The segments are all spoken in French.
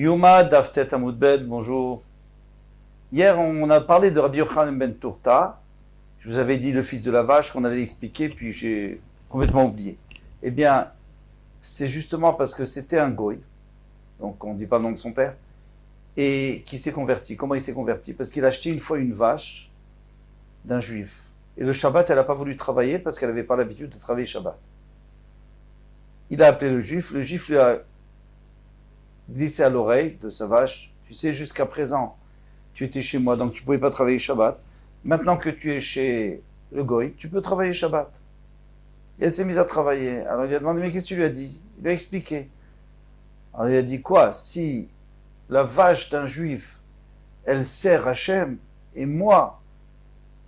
Yuma Daftet Amoudbed, bonjour. Hier, on a parlé de Rabbi Yochanan ben Turta. Je vous avais dit le fils de la vache qu'on allait expliquer, puis j'ai complètement oublié. Eh bien, c'est justement parce que c'était un goy, donc on ne dit pas le nom de son père, et qui s'est converti. Comment il s'est converti? Parce qu'il a acheté une fois une vache d'un juif. Et le Shabbat, elle n'a pas voulu travailler parce qu'elle n'avait pas l'habitude de travailler Shabbat. Il a appelé le juif lui a glissé à l'oreille de sa vache, tu sais, jusqu'à présent, tu étais chez moi, donc tu ne pouvais pas travailler Shabbat. Maintenant que tu es chez le goy, tu peux travailler Shabbat. Et elle s'est mise à travailler. Alors il a demandé, mais qu'est-ce que tu lui as dit? Il lui a expliqué. Alors il a dit quoi? Si la vache d'un juif, elle sert Hachem, et moi,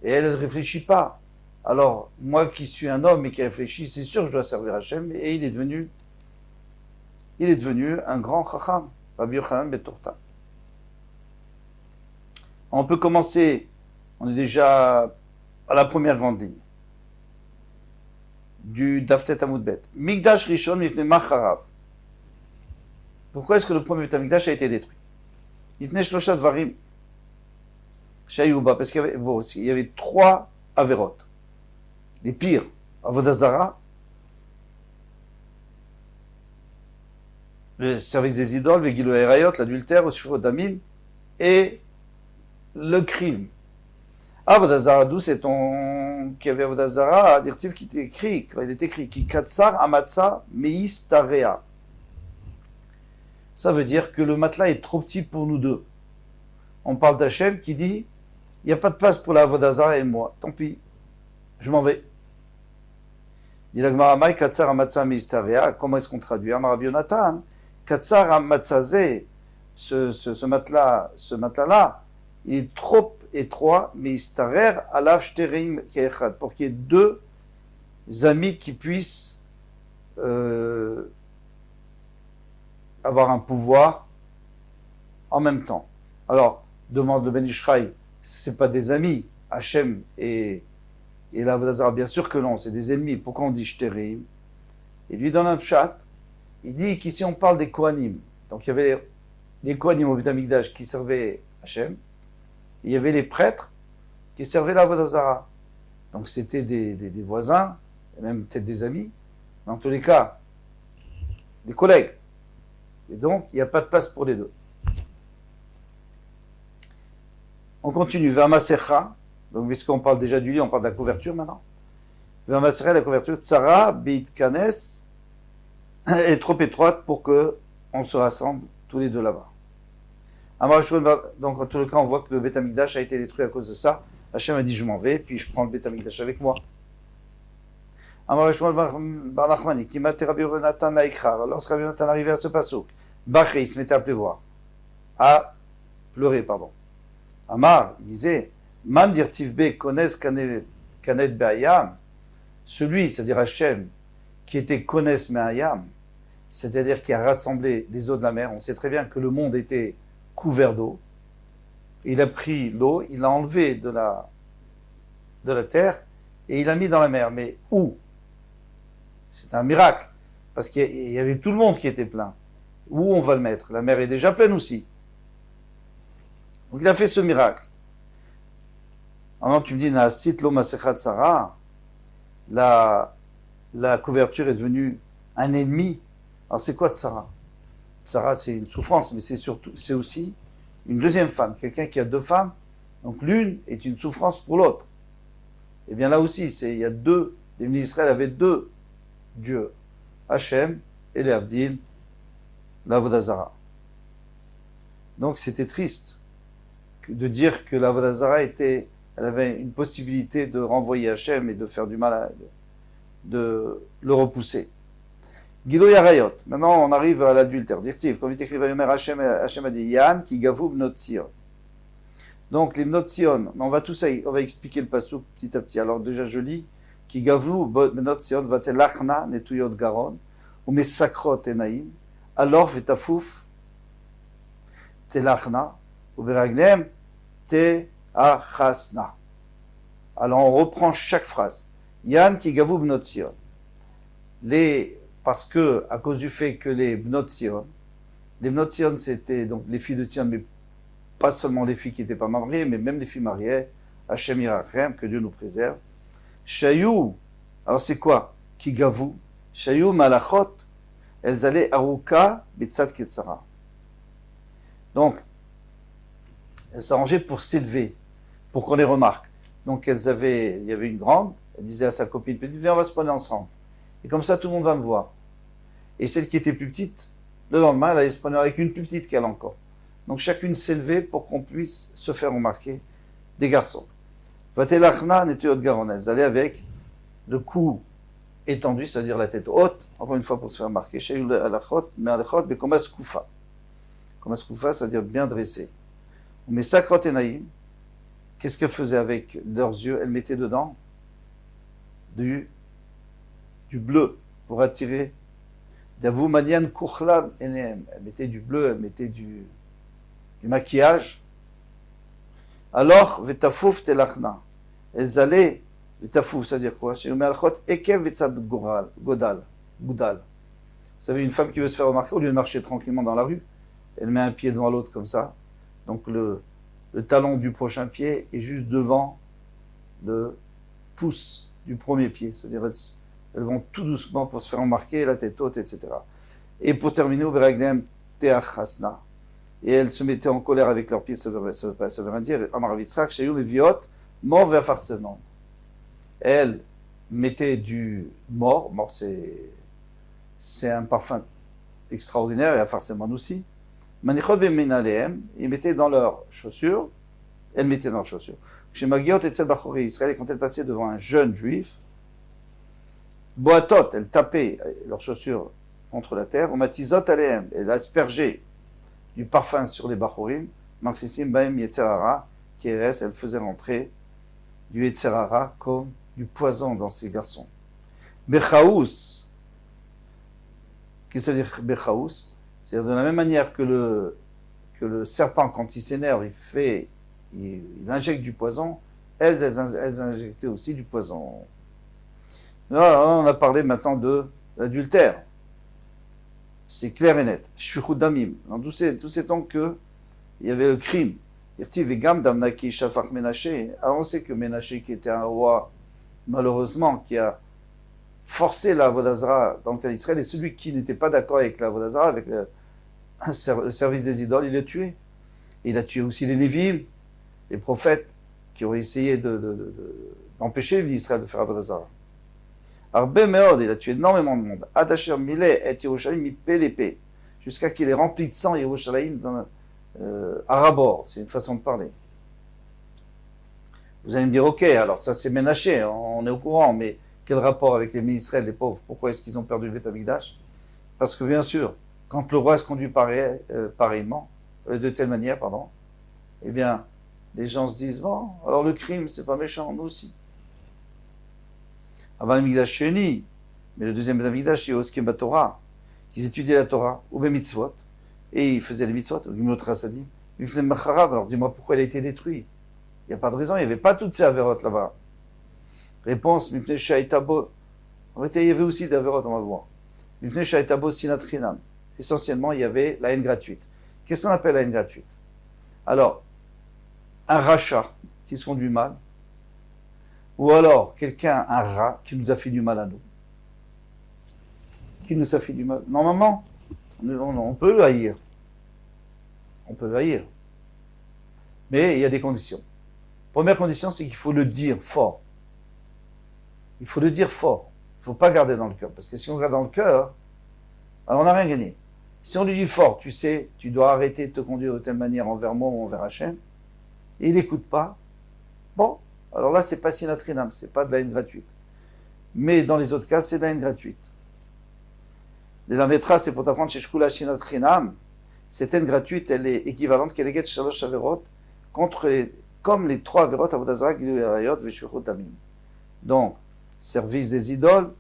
et elle ne réfléchit pas, alors moi qui suis un homme et qui réfléchit, c'est sûr que je dois servir Hachem, et il est devenu un grand chacham, Rabbi Yochanan ben Turta. On peut commencer, on est déjà à la première grande ligne du Daftet Amoudbet. Migdash Rishon Mipnei Macharav. Pourquoi est-ce que le premier Betamikdash a été détruit? Mipnei Shlosha Dvarim Shayuba, parce qu'il y avait trois Averot. Les pires, Avodah Zara, le service des idoles, le Gilo Erayot, l'adultère, le Shufot Damim, et le crime. Avodah Zara, d'où c'est ton qui avait Avodah Zara, adjectif qui était écrit, il est écrit, qui katsar amatsa meis tarea. Ça veut dire que le matelas est trop petit pour nous deux. On parle d'Hachem qui dit, il n'y a pas de place pour la Avodah Zara et moi, tant pis, je m'en vais. Dit la Gemara, Maï katsar amatsa meis tarea, comment est-ce qu'on traduit? Amar Rabbi Yonatan, katsar amatsazé, ce matelas-là, il est trop étroit, mais istarer alav shterim keechad, pour qu'il y ait deux amis qui puissent avoir un pouvoir en même temps. Alors, demande le Ben Ishraï, c'est pas des amis, Hachem et l'Avodah Zara, bien sûr que non, c'est des ennemis. Pourquoi on dit shterim? Il lui donne un pshat, il dit qu'ici on parle des Kohanim. Donc il y avait les Kohanim au Beit HaMikdash qui servaient Hachem, il y avait les prêtres qui servaient l'Avodah Zara. Donc c'était des voisins, et même peut-être des amis, dans tous les cas, des collègues. Et donc, il n'y a pas de place pour les deux. On continue. Vamasecha, donc puisqu'on parle déjà du lit, on parle de la couverture maintenant. Vamasecha, la couverture, Tsara, Beit Kanes, est trop étroite pour qu'on se rassemble tous les deux là-bas. Donc, en tout cas, on voit que le Beit HaMikdash a été détruit à cause de ça. Hachem a dit, je m'en vais, puis je prends le Beit HaMikdash avec moi. Lorsque Rabbi Yonatan arrivait à ce passouk, Bachri, il se mettait à pleuvoir. À pleurer, pardon. Amar, il disait, Man dirtivbe kones kanet be'ayam, celui, c'est-à-dire Hachem, qui était kones me'ayam, c'est-à-dire qui a rassemblé les eaux de la mer. On sait très bien que le monde était couvert d'eau. Il a pris l'eau, il l'a enlevé de la terre et il l'a mis dans la mer. Mais où? C'est un miracle, parce qu'il y avait tout le monde qui était plein. Où on va le mettre? La mer est déjà pleine aussi. Donc il a fait ce miracle. Alors tu me dis, Naasit lo masechat Sarah, la couverture est devenue un ennemi. Alors c'est quoi Sarah? Sarah, c'est une souffrance, mais c'est aussi une deuxième femme, quelqu'un qui a deux femmes, donc l'une est une souffrance pour l'autre. Et bien là aussi, il y a deux, les ministres d'Israël avaient deux dieux, Hachem et les Avdil, l'Avodah Zara. Donc c'était triste de dire que l'Avodah Zara elle avait une possibilité de renvoyer Hachem et de faire du mal, de le repousser. Gilo Yarayot. Maintenant, on arrive à l'adultère. Dirtiv, comme il est écrit, Hachem a dit, Yann qui gavou bnot Sion. Donc, les bnot Sion, on va expliquer le passouk petit à petit. Alors, déjà, je lis, qui gavou bnot Sion, vatelachna netuyot garon, ou mes sakrot enaim, alors vetafouf telachna, ou beraglem te achasna. Alors, on reprend chaque phrase. Yann qui gavou bnot Sion. Parce que, à cause du fait que les Bnot Sion, Les Bnot Tzion, c'était donc les filles de Tzion, mais pas seulement les filles qui n'étaient pas mariées, mais même les filles mariées. Hachem Yirachem, que Dieu nous préserve. Shayou, alors c'est quoi? Kigavou. Shayou Malachot, elles allaient Aruka Bitzat Ketzara. Donc, elles s'arrangeaient pour s'élever, pour qu'on les remarque. Donc, il y avait une grande, elle disait à sa copine petite, viens, on va se prendre ensemble. Et comme ça, tout le monde va me voir. Et celle qui était plus petite, le lendemain, elle allait se prendre avec une plus petite qu'elle encore. Donc, chacune s'élevait pour qu'on puisse se faire remarquer des garçons. Vatelachna n'était haute garonne. Elles allaient avec le cou étendu, c'est-à-dire la tête haute, encore une fois pour se faire remarquer. Shayul alachot, mais alachot, mais comme skoufa. Comme skoufa, c'est-à-dire bien dressé. Mais sakrot enaïm, qu'est-ce qu'elles faisaient avec leurs yeux? Elles mettaient dedans du bleu pour attirer. D'avou manian kuchlam enem. Elles mettaient du bleu, elles mettaient du maquillage. Alors, vetafouf telachna. Elles allaient, vetafouf, ça veut dire quoi? Ekev vetzad godal. Vous savez, une femme qui veut se faire remarquer, au lieu de marcher tranquillement dans la rue, elle met un pied devant l'autre comme ça. Donc le talon du prochain pied est juste devant le pouce du premier pied. C'est-à-dire elles vont tout doucement pour se faire remarquer, la tête haute, etc. Et pour terminer, Beragnem Teachasna. Et elles se mettaient en colère avec leurs pieds, ça veut rien dire. Amar Vitzrak, Shayou Meviot, mort vers Farsenon. Elles mettaient du mort c'est un parfum extraordinaire, et à Farsenon aussi. Manichot Beminaleem, ils mettaient dans leurs chaussures, elles mettaient dans leurs chaussures. Chez Magiot et Tzed Bachori Israël, quand elles passaient devant un jeune juif, Boatot, elles tapaient leurs chaussures contre la terre, Matizot Aleem, elles aspergeaient du parfum sur les Bachorim, Manfisim Baem Yetzerara, qui reste, elles faisaient rentrer du Yetzerara comme du poison dans ces garçons. Bechaous, qu'est-ce que ça veut dire Bechaous? C'est-à-dire de la même manière que le serpent, quand il s'énerve, il injecte du poison, elles injectaient aussi du poison. Là, on a parlé maintenant de l'adultère. C'est clair et net. Shfichut damim. Dans tous ces temps qu'il y avait le crime. Alors on sait que Ménaché, qui était un roi, malheureusement, qui a forcé la Vodazara dans le cas d'Israël, et celui qui n'était pas d'accord avec la Vodazara, avec le service des idoles, il l'a tué. Il a tué aussi les Lévim, les prophètes, qui ont essayé d'empêcher l'Israël de faire la Vodazara. Arbe Meod, il a tué énormément de monde. Adasher Mileh et Yerushalayim Mipelepe, jusqu'à qu'il ait rempli de sang Yerushalayim à rabord. C'est une façon de parler. Vous allez me dire, ok, alors ça c'est Ménaché, on est au courant, mais quel rapport avec les ministres, les pauvres? Pourquoi est-ce qu'ils ont perdu le Beth Amikdash? Parce que bien sûr, quand le roi se conduit pareillement, de telle manière, eh bien, les gens se disent, bon, alors le crime, c'est pas méchant, nous aussi. Avant l'Amigdash Sheni, mais le deuxième Amigdash, c'est Oskim Torah, qu'ils étudiaient la Torah, ou bien mitzvot, et ils faisaient les mitzvot, ou Gimlot Rasadim, alors dis-moi pourquoi il a été détruit. Il n'y a pas de raison, il n'y avait pas toutes ces avérotes là-bas. Réponse, Mipne Shaitabo. En fait, il y avait aussi des avérotes, on va voir. Mipne Shaitabo Sinat Chinam. Essentiellement, il y avait la haine gratuite. Qu'est-ce qu'on appelle la haine gratuite? Alors, un rachat qui se conduit mal, ou alors quelqu'un, un rat, qui nous a fait du mal à nous. Qui nous a fait du mal. Normalement, on peut le haïr. On peut le haïr. Mais il y a des conditions. Première condition, c'est qu'il faut le dire fort. Il faut le dire fort. Il ne faut pas garder dans le cœur. Parce que si on garde dans le cœur, alors on n'a rien gagné. Si on lui dit fort, tu sais, tu dois arrêter de te conduire de telle manière envers moi ou envers Hachem, et il n'écoute pas, bon, alors là, c'est pas sinatrinam, c'est pas de la haine gratuite. Mais dans les autres cas, c'est de la haine gratuite. La métra, c'est pour t'apprendre chez Shkula sinatrinam, cette haine gratuite, elle est équivalente qu'elle est shalosh averot comme les trois averot avodazara, gilu erayot, veshurot damim. Donc, service des idoles,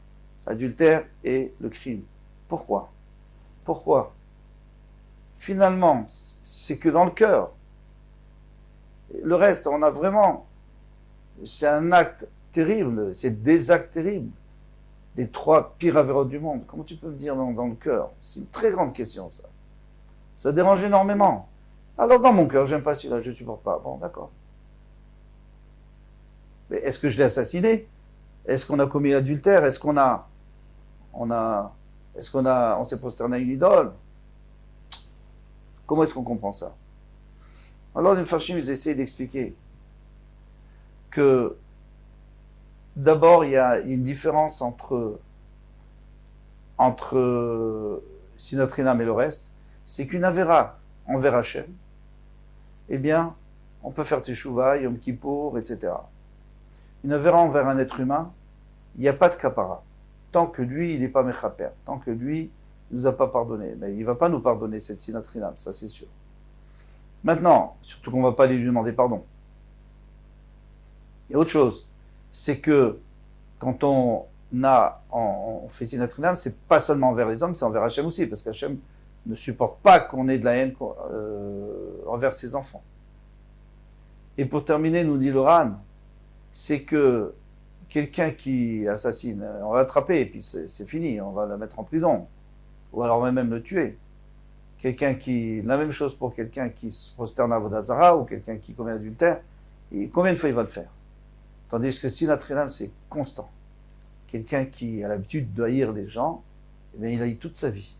adultère et le crime. Pourquoi? Finalement, c'est que dans le cœur. Le reste, on a vraiment... C'est un acte terrible, c'est des actes terribles. Les trois pires avérotes du monde. Comment tu peux me dire dans le cœur? C'est une très grande question, ça. Ça dérange énormément. Alors dans mon cœur, j'aime pas celui-là, je ne supporte pas. Bon, d'accord. Mais est-ce que je l'ai assassiné? Est-ce qu'on a commis l'adultère? On s'est prosterné à une idole? Comment est-ce qu'on comprend ça? Alors les Mfarshim, ils essaient d'expliquer que d'abord, il y a une différence entre Sinatrinam et le reste, c'est qu'une Avera envers Hachem, eh bien, on peut faire Teshuvah, Yom Kippour, etc. Une Avera envers un être humain, il n'y a pas de kapara. Tant que lui, il n'est pas Mechaper, tant que lui ne nous a pas pardonné, mais il ne va pas nous pardonner cette Sinatrinam, ça c'est sûr. Maintenant, surtout qu'on ne va pas aller lui demander pardon. Et autre chose, c'est que quand on fait Sinatrinam, c'est pas seulement envers les hommes, c'est envers Hachem aussi, parce qu'Hachem ne supporte pas qu'on ait de la haine envers ses enfants. Et pour terminer, nous dit Loran, c'est que quelqu'un qui assassine, on va l'attraper et puis c'est fini, on va le mettre en prison, ou alors on va même le tuer. La même chose pour quelqu'un qui se prosterne à Avodat Zarah ou quelqu'un qui commet l'adultère, et combien de fois il va le faire? Tandis que Sinatrinam, c'est constant. Quelqu'un qui a l'habitude de haïr les gens, eh bien, il haït toute sa vie.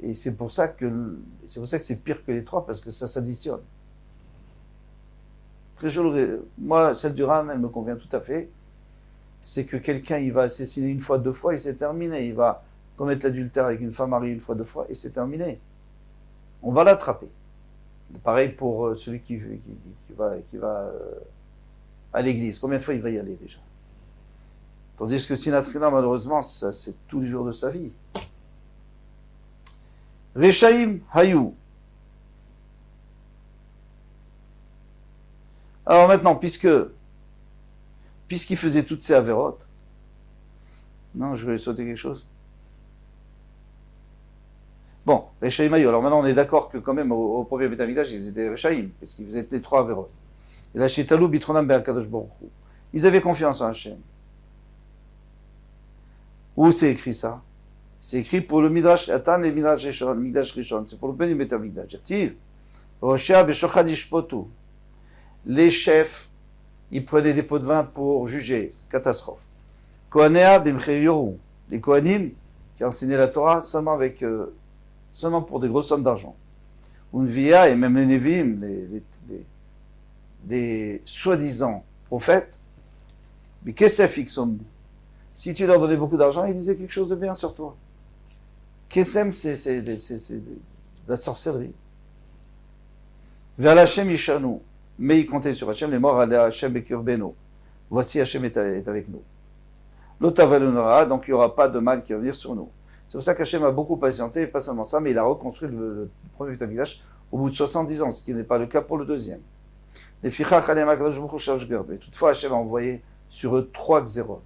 Et c'est pour ça que c'est pire que les trois, parce que ça s'additionne. Très joli. Moi, celle du Ran, elle me convient tout à fait. C'est que quelqu'un, il va assassiner une fois, deux fois, et c'est terminé. Il va commettre l'adultère avec une femme mariée une fois, deux fois, et c'est terminé. On va l'attraper. Pareil pour celui qui va à l'église. Combien de fois il va y aller déjà? Tandis que Sinatrinam, malheureusement, ça, c'est tous les jours de sa vie. Rechaim Hayou. Alors maintenant, puisqu'il faisait toutes ces avérotes, non, je vais sauter quelque chose. Bon, Rechaim Hayou. Alors maintenant, on est d'accord que quand même, au premier Beth Amikdash, ils étaient Rechaim, parce qu'ils faisaient les trois avérotes. Et là, chez Talou, Bitronam, Be'akadosh Baruch Hu. Ils avaient confiance en Hachem. Où c'est écrit ça? C'est écrit pour le Midrash Atan et Midrash Rishon. C'est pour le premier Beth Amikdash. Active. Roshia Beshochad Ishpotu. Les chefs, ils prenaient des pots de vin pour juger. Catastrophe. Kohanea Bimcheyoru. Les Kohanim, qui enseignaient la Torah seulement pour des grosses sommes d'argent. Unvia et même les Nevim, les soi-disant prophètes, mais Kesef Iksom. Si tu leur donnais beaucoup d'argent, ils disaient quelque chose de bien sur toi. Kesem, c'est de la sorcellerie. Vers l'Hachem Ishanu. Mais ils comptaient sur Hachem, les morts allaient à Hachem Bekurbeno. Voici Hachem est avec nous. L'Otavalunara, donc il n'y aura pas de mal qui va venir sur nous. C'est pour ça qu'Hachem a beaucoup patienté, et pas seulement ça, mais il a reconstruit le premier Beth Amikdash au bout de 70 ans, ce qui n'est pas le cas pour le deuxième. Les Fichach Alem Akadosh Baruch Hu Shalosh Gerbe. Toutefois, Hachem a envoyé sur eux 3 xérotes,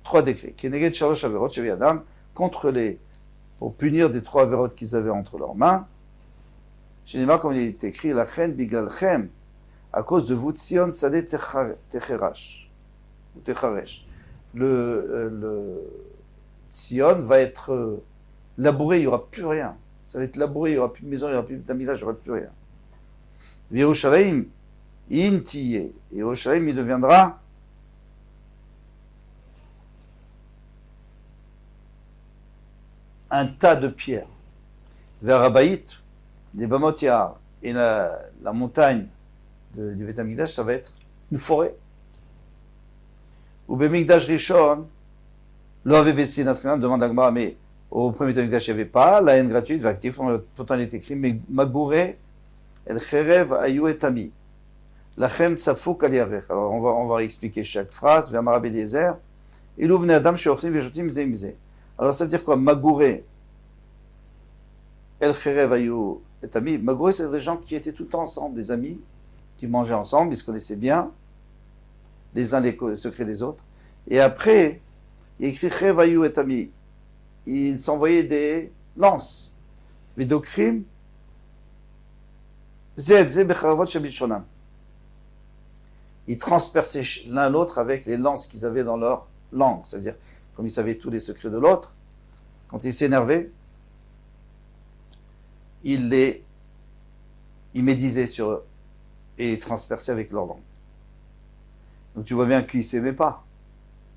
3 décrets. Keneged Shalosh Averot Shevi Adam, pour punir des 3 avérotes qu'ils avaient entre leurs mains. Chez Neymar, comme il est écrit, la chen biglalchem, à cause de vous, Tzion Sadeh Techaresh. Le Tzion va être labouré, il n'y aura plus rien. Ça va être labouré, il n'y aura plus de maison, il n'y aura plus de tamidage, il n'y aura plus rien. Yerushalayim, Intiye. Et Yerushalayim, il deviendra un tas de pierres. Vers Abaït, des Bamot Yahar, et la montagne du Beth Amikdash, ça va être une forêt. Ou Bemikdash Rishon, l'on avait baissé notre âme, demande l'Agmara, mais au premier Beth Amikdash, il n'y avait pas, la haine gratuite, va active, pourtant il est écrit, mais Magouré, El Cherev Ayou et Tami. Lachem Tsafouk Al Yarech. Alors on va expliquer chaque phrase, vers Marab Eliezer. Ilou Bnei Adam Sheochlim Vejotim Zemze. Alors ça veut dire quoi? Magouré, El Cherev Ayou et Tami. Magouré, c'est des gens qui étaient tout le temps ensemble, des amis, qui mangeaient ensemble, ils se connaissaient bien, les uns les secrets des autres. Et après, il écrit Cherev Ayou et Tami. Ils s'envoyaient des lances. Vidokrim. Ils transperçaient l'un l'autre avec les lances qu'ils avaient dans leur langue. C'est-à-dire, comme ils savaient tous les secrets de l'autre, quand ils s'énervaient, il médisait sur eux et les transperçait avec leur langue. Donc tu vois bien qu'ils ne s'aimaient pas.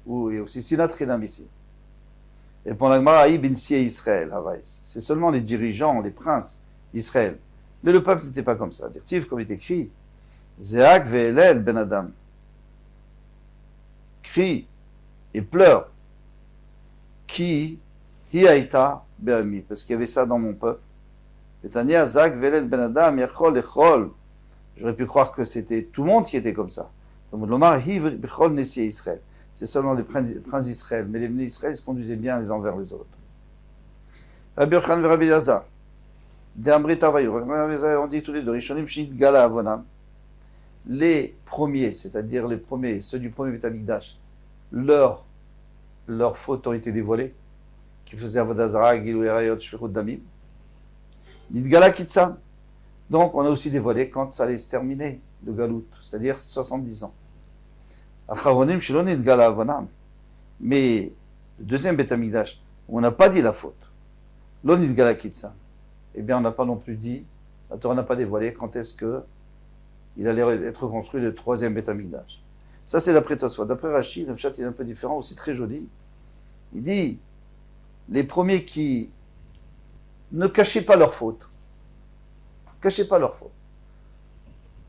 Ou il y a aussi Sinat Chinam ici. Et pour la Gemara, Aïe bin Sié Israël, c'est seulement les dirigeants, les princes d'Israël. Mais le peuple n'était pas comme ça. Dirtiv, comme il est écrit, Zéak ve'elel ben Adam. Crie et pleure. Qui hiaïta be'ami. Parce qu'il y avait ça dans mon peuple. Betania, Zéak ve'elel ben Adam, yachol echol. J'aurais pu croire que c'était tout le monde qui était comme ça. C'est seulement les princes d'Israël. Mais les venus d'Israël se conduisaient bien les uns vers les autres. Rabbi Yochanan et Rabbi Elazar. On dit tous les deux, Rishonim Shinit Gala Avonam. Les premiers, c'est-à-dire les premiers, ceux du premier Beth Amikdash, leurs fautes ont été dévoilées, qui faisaient Avodazara, Gilou Erayot, Shfichut Damim. Nidgala Kitsan. Donc, on a aussi dévoilé quand ça allait se terminer, le Galout, c'est-à-dire 70 ans. Acharonim Shilon Nidgala Avonam. Mais le deuxième Beth Amikdash, où on n'a pas dit la faute, Lo Nidgala Kitsan. Eh bien, on n'a pas non plus dit, la Torah n'a pas dévoilé quand est-ce que il allait être construit le troisième Beth Amikdash. Ça, c'est d'après Tosfot. D'après Rashi, le chat est un peu différent, aussi très joli. Il dit, les premiers qui ne cachaient pas leurs fautes. Cachez pas leurs fautes.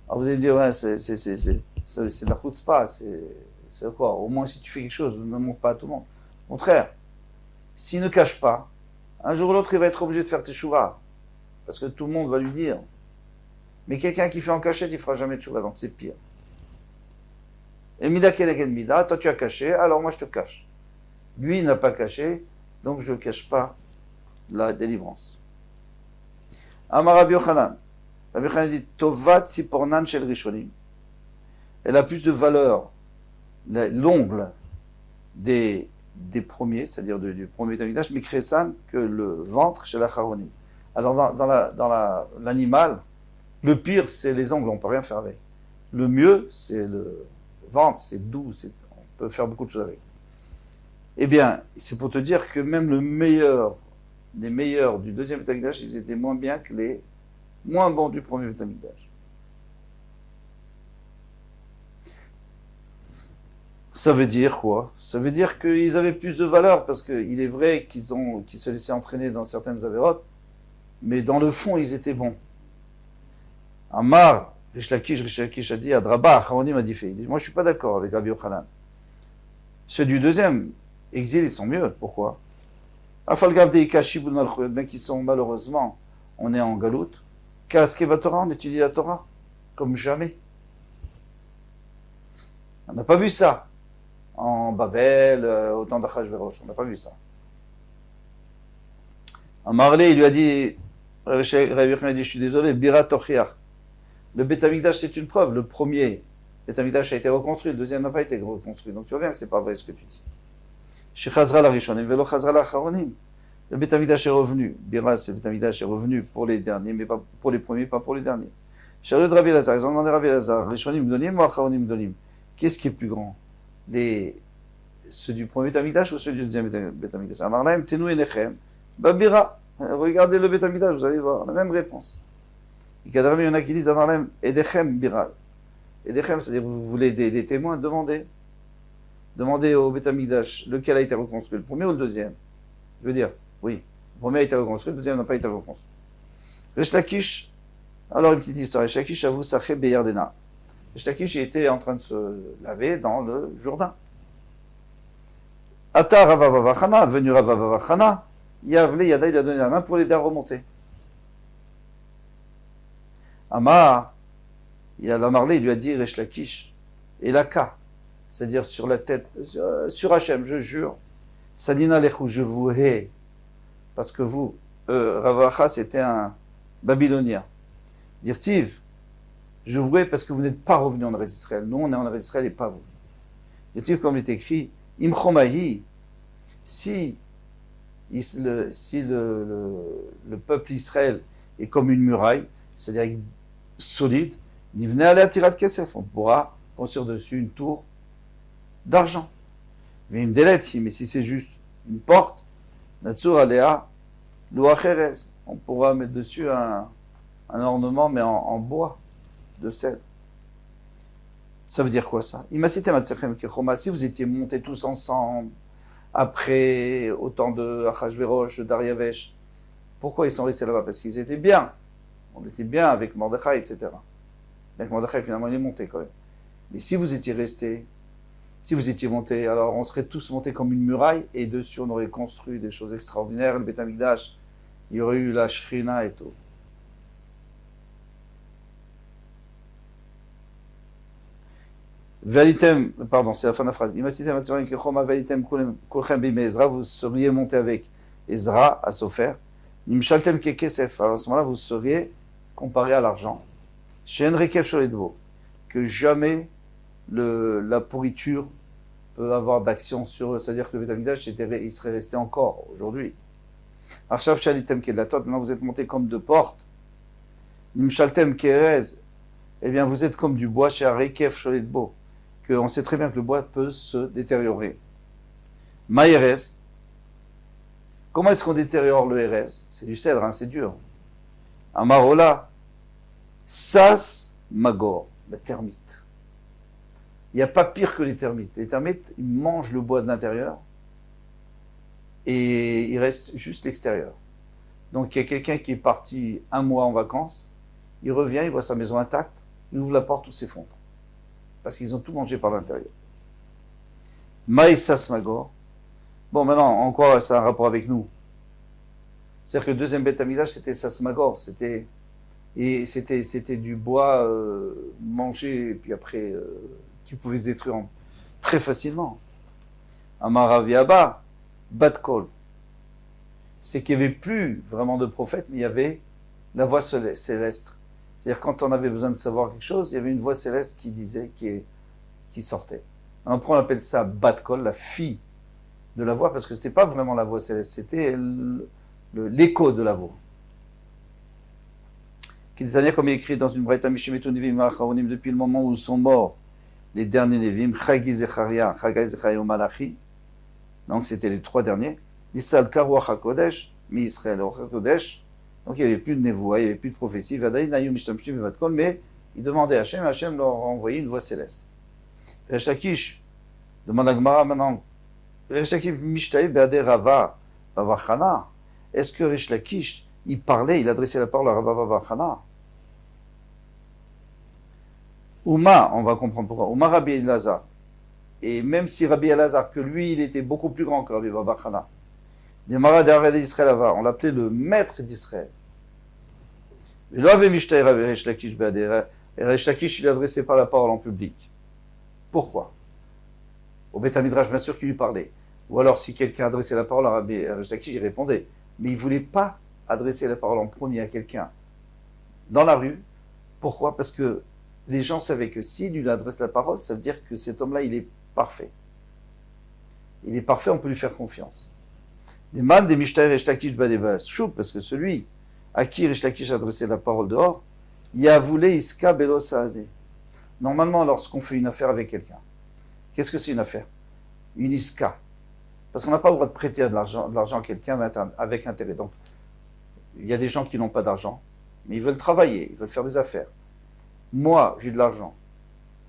Alors vous allez me dire, ouais, c'est de la chutzpah, c'est quoi? Au moins, si tu fais quelque chose, ne montre pas à tout le monde. Au contraire, s'il ne cache pas, un jour ou l'autre, il va être obligé de faire teshuva. Parce que tout le monde va lui dire. Mais quelqu'un qui fait en cachette, il ne fera jamais teshuva, donc c'est pire. Et mida keneged mida, toi tu as caché, alors moi je te cache. Lui, il n'a pas caché, donc je ne cache pas la délivrance. Amar Rabbi Yochanan. Rabbi Yochanan dit Tovat Sipornan Shel Rishonim. Elle a plus de valeur, l'ongle des premiers, c'est-à-dire du premier Beth Amikdash, Mikresan, que le ventre chez l'Acharonim. Alors dans l'animal, le pire c'est les ongles, on ne peut rien faire avec. Le mieux c'est le ventre, c'est doux, on peut faire beaucoup de choses avec. Eh bien, c'est pour te dire que même les meilleurs du deuxième Beth Amikdash, ils étaient moins bien que les moins bons du premier Beth Amikdash. Ça veut dire quoi? Ça veut dire qu'ils avaient plus de valeur, parce qu'il est vrai qu'ils se laissaient entraîner dans certaines avérotes, mais dans le fond, ils étaient bons. Amar, Rish Lakish a dit, Adraba, Acharonim a dit, moi je suis pas d'accord avec Rabbi Yochanan. Ceux du deuxième exil, ils sont mieux. Pourquoi? Afalgav de Ikashibul Malchuyot, mais qui sont malheureusement, on est en galoute. Kaskeva Torah, on étudie la Torah, comme jamais. On n'a pas vu ça en Bavel, au temps d'Achashverosh, on n'a pas vu ça. En Marley, il lui a dit, Rabbi Yochanan a dit, je suis désolé, Bira Tochiach. Le Beth Amikdash, c'est une preuve. Le premier Beth Amikdash a été reconstruit, le deuxième n'a pas été reconstruit. Donc tu vois bien que c'est pas vrai ce que tu dis. Shechazra la Rishonim, velo Chazra la Acharonim. Le Beth Amikdash est revenu. Bira, c'est le Beth Amikdash est revenu pour les derniers, mais pas pour les premiers, pas pour les derniers. Shalud Rabbi Elazar, ils ont demandé à Rabbi Elazar, Rishonim Dolim ou Acharonim Dolim? Qu'est-ce qui est plus grand? Ceux du premier Beth Amikdash ou ceux du deuxième Beth Amikdash? Amarlaim, Tenu Enechem, Babira. Regardez le Beth Amikdash, vous allez voir la même réponse. Il y en a qui disent Amarlaim, Edechem Biral. Edechem, c'est-à-dire vous voulez des témoins, demandez au Beth Amikdash lequel a été reconstruit, le premier ou le deuxième? Je veux dire, oui, le premier a été reconstruit, le deuxième n'a pas été reconstruit. Rish Lakish, alors une petite histoire, Rish Lakish avoue Saché Beyardena. Rish Lakish était en train de se laver dans le Jourdain. Ata Ravavavachana, venu Ravavavachana, Yavle Yada, il lui a donné la main pour l'aider à remonter. Amar, il a marlé, il lui a dit Rish Lakish, et Laka, c'est-à-dire sur la tête, sur Hachem, je jure, Sadina Lechou, je vous hais, parce que vous, Ravavacha, c'était un Babylonien. Dirtiv, je vous hais parce que vous n'êtes pas revenu en Eretz Israël. Nous, on est en Eretz Israël et pas vous. Dirtiv, comme il est écrit, Imchomahi, si le peuple Israël est comme une muraille, c'est-à-dire solide, il venait aller à Tirat Kesef, on pourra construire dessus une tour d'argent. Mais il me délète, mais si c'est juste une porte, Natsur Alea, Loacherez, on pourra mettre dessus un ornement, mais en bois, de cèdre. Ça veut dire quoi ça? Si vous étiez montés tous ensemble, après autant de Achashverosh, de Dariavesh, pourquoi ils sont restés là-bas? Parce qu'ils étaient bien. On était bien avec Mordechai, etc. Avec Mordechai, finalement, il est monté quand même. Mais si vous étiez restés, si vous étiez montés, alors on serait tous montés comme une muraille, et dessus on aurait construit des choses extraordinaires, le Beth Amikdash, il y aurait eu la Shrina et tout. Valitem, pardon, c'est la fin de la phrase. Vous seriez monté avec Ezra à Sofer. Nimshaltem kekesef. Alors à ce moment-là, vous seriez comparé à l'argent. Chez Enrique Choledbo, que jamais la pourriture peut avoir d'action sur eux. C'est-à-dire que le Beth Amikdash, il serait resté encore aujourd'hui. Arshav Chalitem Kedlatot, maintenant vous êtes monté comme deux portes. Nimshaltem Kerez, eh bien vous êtes comme du bois chez Enrique Choledbo. On sait très bien que le bois peut se détériorer. Maïrez, comment est-ce qu'on détériore le Erez? C'est du cèdre, hein, c'est dur. Amarola, Sas Magor, la termite. Il n'y a pas pire que les termites. Les termites, ils mangent le bois de l'intérieur et il reste juste l'extérieur. Donc il y a quelqu'un qui est parti un mois en vacances, il revient, il voit sa maison intacte, il ouvre la porte, tout s'effondre. Parce qu'ils ont tout mangé par l'intérieur. Maïsas Magor. Bon, maintenant, en quoi ça a un rapport avec nous? C'est-à-dire que le deuxième Beth Amikdash, c'était Sasmagor. C'était du bois mangé, et puis après, qui pouvait se détruire très facilement. Amaraviaba, Batkol. C'est qu'il n'y avait plus vraiment de prophète, mais il y avait la voix céleste. C'est-à-dire quand on avait besoin de savoir quelque chose, il y avait une voix céleste qui disait, qui sortait. Après on appelle ça Batkol, la fille de la voix, parce que ce n'était pas vraiment la voix céleste, c'était l'écho de la voix. Comme il est écrit dans une Braïta Mishemetu Nevim Acharonim, depuis le moment où sont morts les derniers Nevim, Chagi Zecharia, Chagai Zecharia Malachi, donc c'était les trois derniers, Nisal Karuach HaKodesh, Mi Israël HaKodesh. Donc il n'y avait plus de névoie, il n'y avait plus de prophétie, mais ils demandaient à Hachem, Hachem leur a envoyé une voix céleste. Resh Lakish, demande à Gemara maintenant, Resh Lakish Mishtaï Be'adeh Rava Bavachana, est-ce que Resh Lakish, il parlait, il adressait la parole à Rava Bavachana? Ouma, on va comprendre pourquoi, Ouma Rabbi Elazar, et même si Rabbi Elazar, que lui, il était beaucoup plus grand que Rabbi Bavachana, on l'appelait le maître d'Israël. Mais là, Resh Lakish, il adressait pas la parole en public. Pourquoi? Au Beth Midrash, bien sûr qu'il lui parlait. Ou alors, si quelqu'un adressait la parole à Resh Lakish, il répondait. Mais il ne voulait pas adresser la parole en premier à quelqu'un dans la rue. Pourquoi? Parce que les gens savaient que s'il lui adresse la parole, ça veut dire que cet homme-là, il est parfait. Il est parfait, on peut lui faire confiance. Des man des Mishtay Resh Lakish Badeba Choup, parce que celui à qui Resh Lakish adressait la parole dehors, il a voulu Iska Belo Saadé. Normalement, lorsqu'on fait une affaire avec quelqu'un, qu'est-ce que c'est une affaire? Une Iska. Parce qu'on n'a pas le droit de prêter de l'argent à quelqu'un avec intérêt. Donc, il y a des gens qui n'ont pas d'argent, mais ils veulent travailler, ils veulent faire des affaires. Moi, j'ai de l'argent,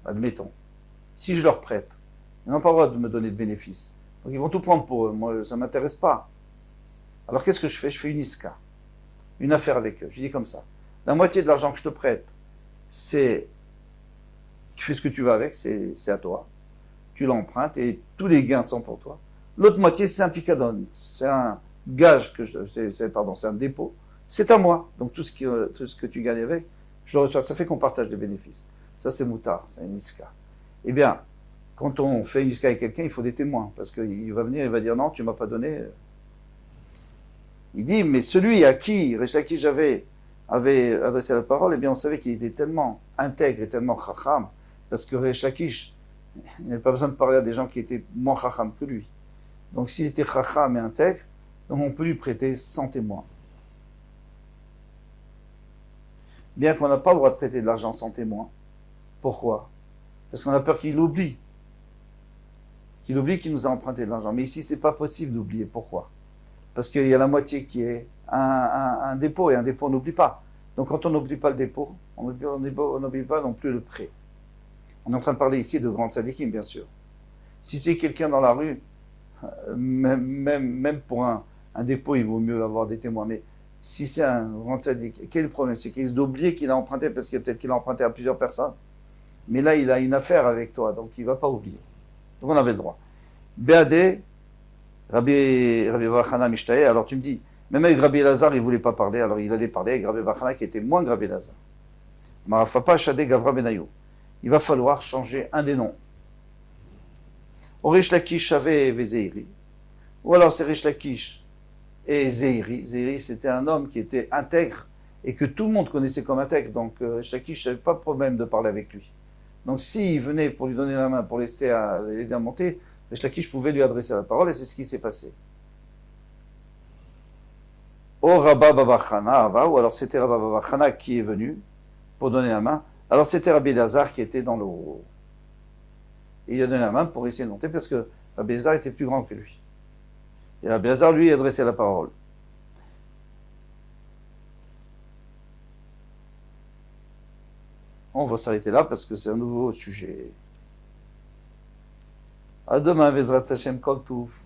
admettons. Si je leur prête, ils n'ont pas le droit de me donner de bénéfices. Donc ils vont tout prendre pour eux. Moi, ça ne m'intéresse pas. Alors qu'est-ce que je fais? Je fais une ISCA, une affaire avec eux. Je dis comme ça. La moitié de l'argent que je te prête, c'est... Tu fais ce que tu veux avec, c'est à toi. Tu l'empruntes et tous les gains sont pour toi. L'autre moitié, c'est un picadon. C'est un gage, c'est un dépôt. C'est à moi. Donc tout ce que tu gagnes avec, je le reçois. Ça fait qu'on partage des bénéfices. Ça, c'est moutard, c'est une ISCA. Eh bien, quand on fait une ISCA avec quelqu'un, il faut des témoins. Parce qu'il va venir, il va dire non, tu ne m'as pas donné. Il dit, mais celui à qui Resh Lakish avait adressé la parole, eh bien, on savait qu'il était tellement intègre et tellement chacham, parce que Resh Lakish, il n'avait pas besoin de parler à des gens qui étaient moins chacham que lui. Donc, s'il était chacham et intègre, donc on peut lui prêter 100 témoins. Bien qu'on n'a pas le droit de prêter de l'argent sans témoin. Pourquoi? Parce qu'on a peur qu'il oublie. Qu'il oublie qu'il nous a emprunté de l'argent. Mais ici, c'est pas possible d'oublier. Pourquoi? parce qu'il y a la moitié qui est un dépôt, et un dépôt on n'oublie pas. Donc quand on n'oublie pas le dépôt, on n'oublie pas non plus le prêt. On est en train de parler ici de grands tzadikim, bien sûr. Si c'est quelqu'un dans la rue, même pour un dépôt, il vaut mieux avoir des témoins. Mais si c'est un grand tzadik, quel est le problème? C'est qu'il risque d'oublier qu'il a emprunté, parce que peut-être qu'il a emprunté à plusieurs personnes. Mais là, il a une affaire avec toi, donc il ne va pas oublier. Donc on avait le droit. Béadé, Rabbi Bachana Mishtae, alors tu me dis, même avec Rabbi Elazar, il ne voulait pas parler, alors il allait parler avec Rabbi Bachana qui était moins que Rabbi Elazar. Marafapa Shadé Gavra Benayo. Il va falloir changer un des noms. Ou Rish Lakish avait Vezeiri. Ou alors c'est Rish Lakish et Zeiri. Zeiri, c'était un homme qui était intègre et que tout le monde connaissait comme intègre. Donc Rish Lakish n'avait pas de problème de parler avec lui. Donc s'il venait pour lui donner la main, pour l'aider à monter, Rish Lakish pouvait lui adresser la parole et c'est ce qui s'est passé. Ou Rabba Baba Chana, ou alors c'était Rabba Baba Chana qui est venu pour donner la main. Alors c'était Rabbi Elazar qui était dans le haut. Et il a donné la main pour essayer de monter parce que Rabbi Elazar était plus grand que lui. Et Rabbi Elazar lui a adressé la parole. On va s'arrêter là parce que c'est un nouveau sujet. À demain, Bezrat Hashem Kol Touf.